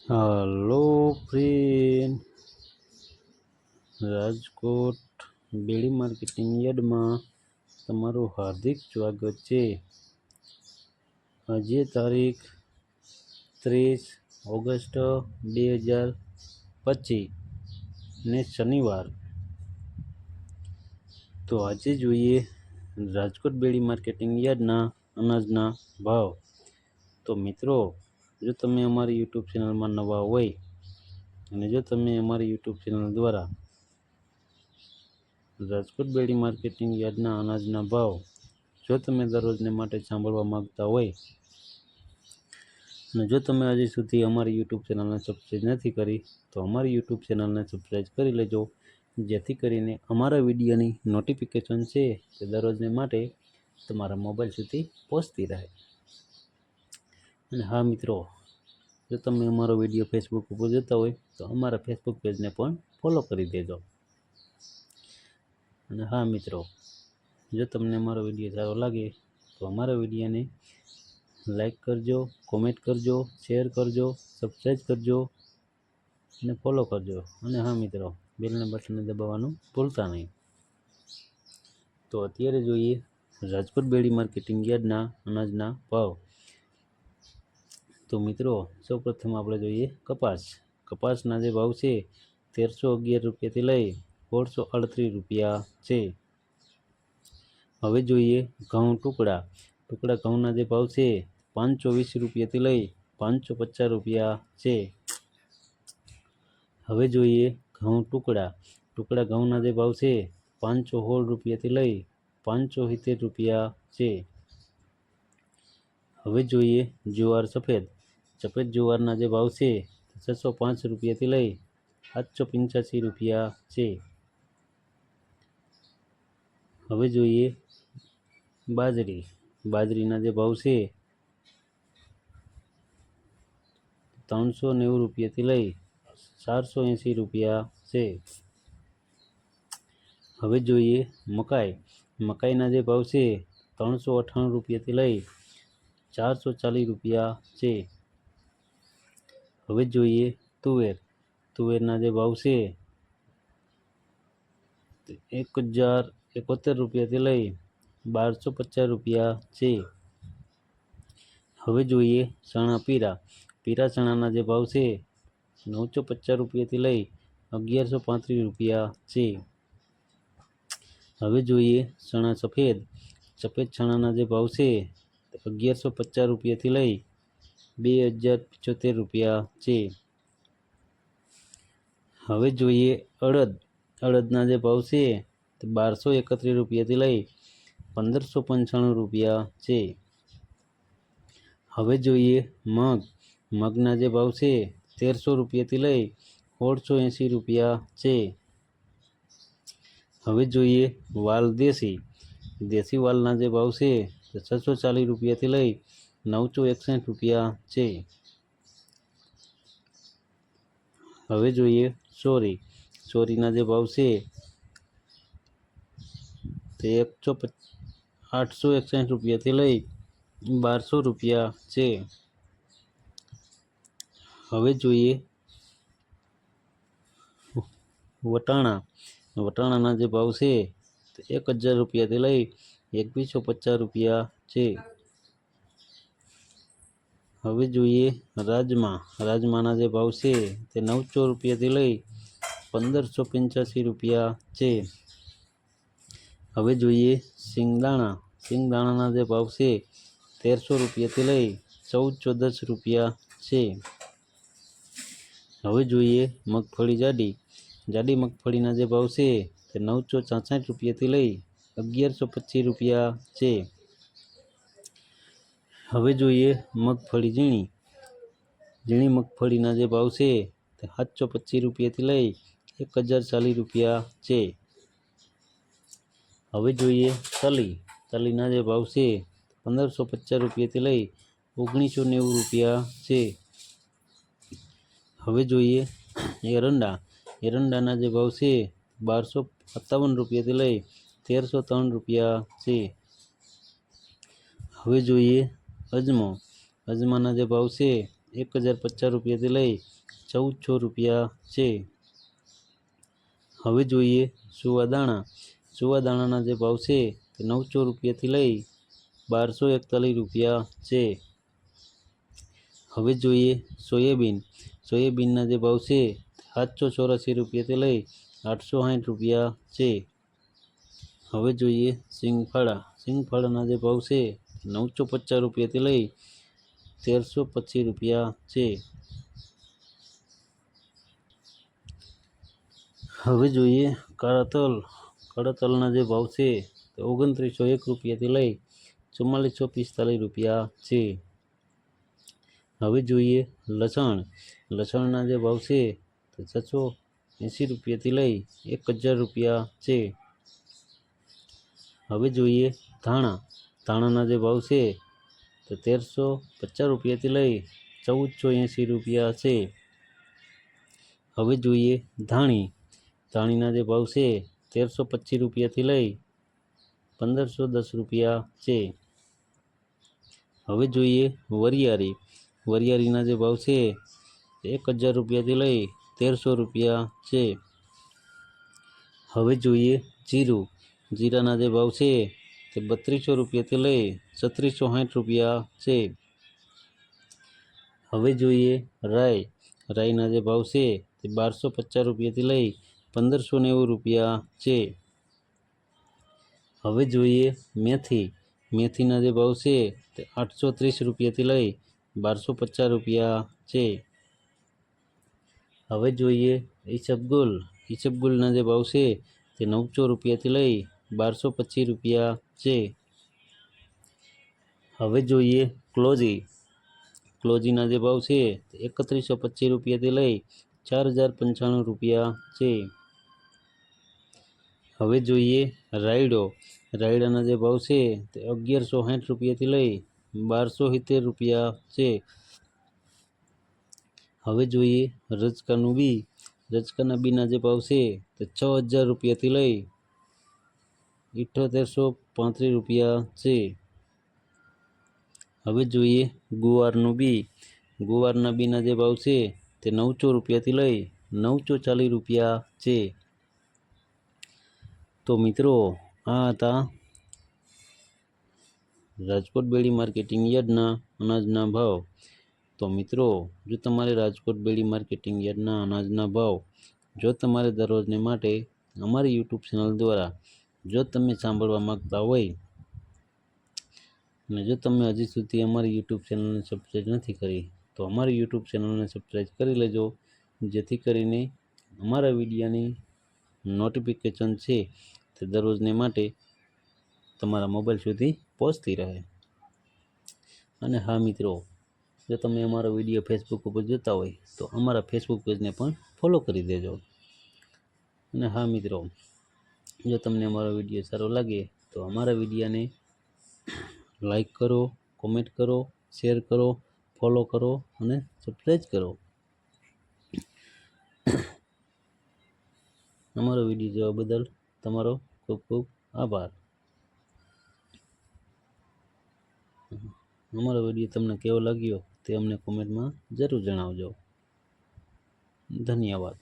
હાલો friend, Rajkot બેડી marketing યાર્ડમાં તમારું હાર્દિક સ્વાગત છે। આજે તારીખ 30 ઓગસ્ટ 2025 ને શનિવાર। તો આજે જોઈએ રાજકોટ બેડી માર્કેટિંગ યાર્ડના અનાજના ભાવ। તો મિત્રો, જો તમે અમારી યુટ્યુબ ચેનલમાં નવા હોય અને જો તમે અમારી યુટ્યુબ ચેનલ દ્વારા રાજકોટ બેડી માર્કેટિંગ યાર્ડના અનાજના ભાવ જો તમે દરરોજને માટે સાંભળવા માંગતા હોય અને જો તમે હજી સુધી અમારી યુટ્યુબ ચેનલને સબસ્ક્રાઈબ નથી કરી તો અમારી યુટ્યુબ ચેનલને સબસ્ક્રાઈબ કરી લેજો, જેથી કરીને અમારા વિડીયોની નોટિફિકેશન છે તે દરરોજને માટે તમારા મોબાઈલ સુધી પહોંચતી રહે। અને હા મિત્રો, જો તમે અમારો વિડીયો ફેસબુક ઉપર જોતા હોય તો અમારા ફેસબુક પેજને પણ ફોલો કરી દેજો। અને હા મિત્રો, જો તમને અમારો વિડીયો સારો લાગે તો અમારા વિડીયોને લાઈક કરજો, કોમેન્ટ કરજો, શેર કરજો, સબસ્ક્રાઈબ કરજો અને ફોલો કરજો। અને હા મિત્રો, બેલના બટનને દબાવવાનું ભૂલતા નહીં। તો અત્યારે જોઈએ રાજકોટ બેડી માર્કેટિંગ યાર્ડના અનાજના ભાવ। તો મિત્રો, સૌપ્રથમ આપણે જોઈએ કપાસના જે ભાવ છે 1311 રૂપિયાથી લઈ 1638 રૂપિયા છે। હવે જોઈએ ઘઉં ટુકડા ઘઉંના જે ભાવ છે 520 રૂપિયાથી લઈ 550 રૂપિયા છે। હવે જોઈએ ઘઉં ટુકડા ઘઉંના જે ભાવ છે 516 રૂપિયાથી લઈ 570 રૂપિયા છે। હવે જોઈએ જુવાર સફેદ જુવારના જે ભાવ છે 605 રૂપિયાથી લઈ 785 રૂપિયા છે। હવે જોઈએ બાજરીના જે ભાવ છે 390 રૂપિયાથી લઈ 480 રૂપિયા છે। હવે જોઈએ મકાઈના જે ભાવ છે 398 રૂપિયાથી લઈ 440 રૂપિયા છે। હવે જોઈએ તુવેરના જે ભાવ છે 1071 રૂપિયાથી લઈ 1250 રૂપિયા છે। હવે જોઈએ ચણા પીળા ચણાના જે ભાવ છે 950 રૂપિયાથી લઈ 1135 રૂપિયા છે। હવે જોઈએ ચણા સફેદ ચણાના જે ભાવ છે 1150 રૂપિયાથી લઈ 2075 રૂપિયા છે। હવે જોઈએ અડદના જે ભાવ છે 1231 રૂપિયાથી લઈ 1595 રૂપિયા છે। હવે જોઈએ મગના જે ભાવ છે 1300 રૂપિયાથી લઈ 1680 રૂપિયા છે। હવે જોઈએ વાલ દેશી વાલના જે ભાવ છે 640 રૂપિયાથી લઈ 961 રૂપિયા છે। હવે જોઈએ ચોરીના જે ભાવ છે તે 861 રૂપિયાથી લઈ 1200 રૂપિયા છે। હવે જોઈએ વટાણાના જે ભાવ છે તે 1000 રૂપિયાથી લઈ 2150 રૂપિયા છે। હવે જોઈએ રાજમાના જે ભાવ છે તે 900 રૂપિયાથી લઈ 1585 રૂપિયા છે। હવે જોઈએ સિંગદાણાના જે ભાવ છે 1300 રૂપિયાથી લઈ 1410 રૂપિયા છે। હવે જોઈએ મગફળી જાડી મગફળીના જે ભાવ છે તે 966 રૂપિયાથી લઈ 1125 રૂપિયા છે। હવે જોઈએ મગફળી ઝીણી મગફળીના જે ભાવ છે તે 725 રૂપિયાથી લઈ 1040 રૂપિયા છે। હવે જોઈએ તલીના જે ભાવ છે 1550 રૂપિયાથી લઈ 1990 રૂપિયા છે। હવે જોઈએ એરંડાના જે ભાવ છે 1257 રૂપિયાથી લઈ 1303 રૂપિયા છે। હવે જોઈએ અજમાના જે ભાવ છે 1050 રૂપિયાથી લઈ 1400 રૂપિયા છે। હવે જોઈએ સુવા દાણા। સુવા દાણાના જે ભાવ છે તે 900 રૂપિયાથી લઈ 1241 રૂપિયા છે। હવે જોઈએ સોયાબીન। સોયાબીનના જે ભાવ છે 784 રૂપિયાથી લઈ 860 રૂપિયા છે। હવે જોઈએ સિંગફાળા। સિંગફાળાના જે ભાવ છે 950 રૂપિયાથી લઈ 1325 રૂપિયા છે। હવે જોઈએ કાળા તલ। કાળા તલના જે ભાવ છે તે 2901 રૂપિયાથી લઈ 4445 રૂપિયા છે। હવે જોઈએ લસણ। લસણના જે ભાવ છે તે 680 રૂપિયાથી લઈ 1000 રૂપિયા છે। હવે જોઈએ ધાણા। ધાણાના જે ભાવ છે તે 1350 રૂપિયાથી લઈ 1480 રૂપિયા છે। હવે જોઈએ ધાણી। ધાણીના જે ભાવ છે 1325 રૂપિયાથી લઈ 1510 રૂપિયા છે। હવે જોઈએ વરિયાળી। વરિયાળીના જે ભાવ છે 1000 રૂપિયાથી લઈ 1300 રૂપિયા છે। હવે જોઈએ જીરું। જીરાના જે ભાવ છે તે 3200 રૂપિયાથી લઈ 3660 રૂપિયા છે। હવે જોઈએ રાઈ। રાઈના જે ભાવ છે તે 1250 રૂપિયાથી લઈ 1590 રૂપિયા છે। હવે જોઈએ મેથી। મેથીના જે ભાવ છે તે 830 રૂપિયાથી લઈ 1250 રૂપિયા છે। હવે જોઈએ ઈસબગુલ। ઈસબગુલના જે ભાવ છે તે 900 રૂપિયાથી લઈ 1225 રૂપિયા છે। હવે જોઈએ ક્લોજી। ક્લોજીના જે ભાવ છે તે 3125 રૂપિયાથી લઈ 4095 રૂપિયા છે। હવે જોઈએ રાયડો। રાયડાના જે ભાવ છે તે 1160 રૂપિયાથી લઈ 1270 રૂપિયા છે। હવે જોઈએ રજકાનું બી। રજકાના બીના જે ભાવ છે તે 6000 રૂપિયાથી લઈ 7835 રૂપિયા છે। હવે જોઈએ ગુવારનું બી। ગુવારના બીના જે ભાવ છે તે 900 રૂપિયાથી લઈ 940 રૂપિયા છે। તો મિત્રો આ હતા રાજકોટ બેડી માર્કેટિંગ યાર્ડના અનાજના ભાવ। તો મિત્રો જો તમારે રાજકોટ બેડી માર્કેટિંગ યાર્ડના અનાજના ભાવ જો તમારે દરરોજને માટે અમારી યુટ્યુબ ચેનલ દ્વારા જો તમે સાંભળવા માગતા હોય અને જો તમે હજી સુધી અમારી યુટ્યુબ ચેનલને સબસ્ક્રાઈબ નથી કરી તો અમારી યુટ્યુબ ચેનલને સબસ્ક્રાઈબ કરી લેજો, જેથી કરીને અમારા વિડીયોની નોટિફિકેશન છે તે દરરોજને માટે તમારા મોબાઈલ સુધી પહોંચતી રહે। અને હા મિત્રો, જો તમે અમારો વિડીયો ફેસબુક ઉપર જોતા હોય તો અમારા ફેસબુક પેજને પણ ફોલો કરી દેજો। અને હા મિત્રો, જો તમને અમારો વિડીયો સારો લાગે તો અમારા વિડીયોને લાઈક કરો, કોમેન્ટ કરો, શેર કરો, ફોલો કરો અને સબસ્ક્રાઈબ કરો। અમારો વિડીયો જોવા બદલ તમારો ખૂબ ખૂબ આભાર। અમારો વિડીયો તમને કેવો લાગ્યો તે અમને કોમેન્ટમાં જરૂર જણાવજો। ધન્યવાદ।